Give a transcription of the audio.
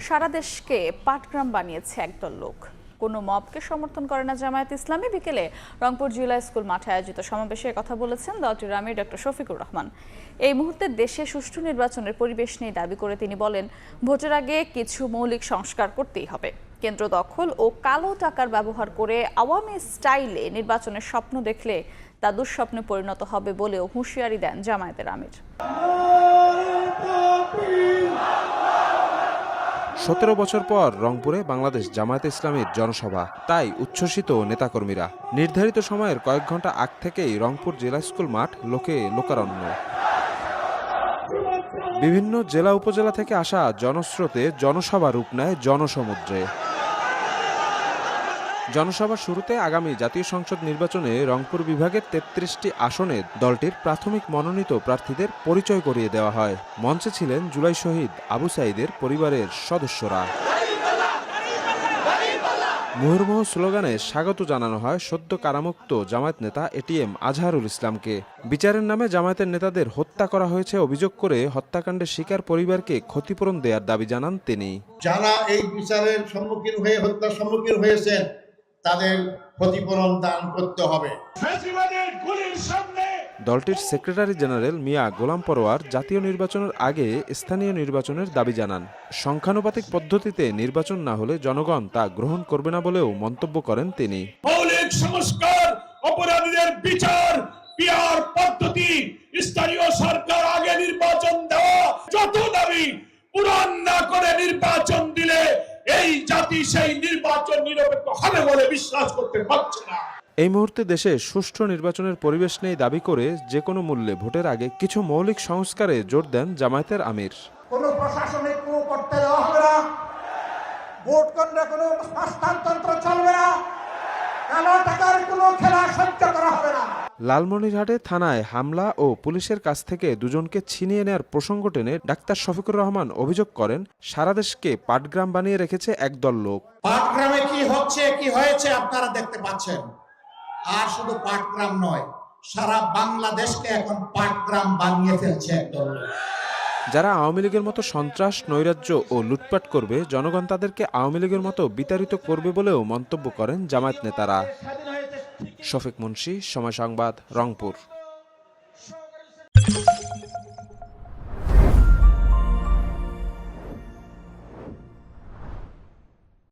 সারা দেশকে পাটগ্রাম বানিয়েছে একদল লোক। কোনো মবকে সমর্থন করে না জামায়াত ইসলামী। বিকেলে রংপুর জিলা স্কুল মাঠে আয়োজিত সমাবেশে কথা বলেছেন দলটির আমির ডক্টর শফিকুর রহমান। এই মুহূর্তে দেশে সুষ্ঠু নির্বাচনের পরিবেশ নেই দাবি করে তিনি বলেন, ভোটের আগে কিছু মৌলিক সংস্কার করতেই হবে। কেন্দ্র দখল ও কালো টাকার ব্যবহার করে আওয়ামী স্টাইলে নির্বাচনের স্বপ্ন দেখলে তা দুঃস্বপ্নে পরিণত হবে বলেও হুঁশিয়ারি দেন জামায়াতের আমির। ১৭ বছর পর রংপুরে বাংলাদেশ জামায়াতে ইসলামীর জনসভা, তাই উচ্ছ্বসিত নেতাকর্মীরা। নির্ধারিত সময়ের কয়েক ঘন্টা আগ থেকেই রংপুর জেলা স্কুল মাঠ লোকে লোকারণ্য। বিভিন্ন জেলা উপজেলা থেকে আসা জনস্রোতে জনসভা রূপ নেয় জনসমুদ্রে। জনসভার শুরুতে আগামী জাতীয় সংসদ নির্বাচনে রংপুর বিভাগের ৩৩টি আসনে দলটির প্রাথমিক মনোনীত প্রার্থীদের পরিচয় করিয়ে দেওয়া হয়। মঞ্চে ছিলেন জুলাই শহীদ আবু সাঈদের পরিবারের সদস্যরা। মুহুর্মুহু স্লোগানে স্বাগত জানানো হয় সদ্য কারামুক্ত জামায়াত নেতা এটিএম আজহারুল ইসলামকে। বিচারের নামে জামায়াতের নেতাদের হত্যা করা হয়েছে অভিযোগ করে হত্যাকাণ্ডের শিকার পরিবারকে ক্ষতিপূরণ দেওয়ার দাবি জানান তিনি। যারা এই বিচারের সম্মুখীন হয়ে হত্যার সম্মুখীন হয়েছেন তাদের ক্ষতিপূরণ দান করতে হবে। দলটির সেক্রেটারি জেনারেল মিয়া গোলাম পরোয়ার জাতীয় নির্বাচনের আগে স্থানীয় নির্বাচনের দাবি জানান। সংখ্যানুপাতিক পদ্ধতিতে নির্বাচন না হলে জনগণ তা গ্রহণ করবে না বলেও মন্তব্য করেন তিনি। মৌলিক সংস্কার, অপরাধীদের বিচার, পিআর পদ্ধতি, স্থানীয় সরকার আগে নির্বাচন দেওয়া, যত দাবি পূরণ না করে নির্বাচন দিলে এই জাতি সেই নির্বাচন নিরপেক্ষ হবে বলে বিশ্বাস করতে পারছে না। এই মুহূর্তে দেশে সুষ্ঠু নির্বাচনের পরিবেশ নেই দাবি করে যে কোনো মূল্যে ভোটের আগে কিছু মৌলিক সংস্কারে জোর দেন জামায়াতের আমির। কোনো প্রশাসনিক কূপ করতে দেওয়া হবে না, ভোট কেন্দ্রে কোনো হস্তান্তর চলবে না, কালো টাকার কোনো খেলা সহ্য করা হবে না। লালমনিরহাটে থানায় হামলা ও পুলিশের কাছ থেকে দুজনকে ছিনিয়ে নেওয়ার প্রসঙ্গ টেনে ডাক্তার শফিকুর রহমান অভিযোগ করেন, সারা দেশকে পাটগ্রাম বানিয়ে রেখেছে একদল লোক। পাটগ্রামে কি হচ্ছে কি হয়েছে আপনারা দেখতে পাচ্ছেন। আর শুধু পাটগ্রাম নয়, সারা বাংলাদেশকে এখন পাটগ্রাম বানিয়ে ফেলছে একদল লোক। যারা আওয়ামী লীগের মতো সন্ত্রাস, নৈরাজ্য ও লুটপাট করবে, জনগণ তাদেরকে আওয়ামী লীগের মতো বিতাড়িত করবে বলেও মন্তব্য করেন জামায়াত নেতারা। শফিক মুন্সি, সময় সংবাদ, রংপুর।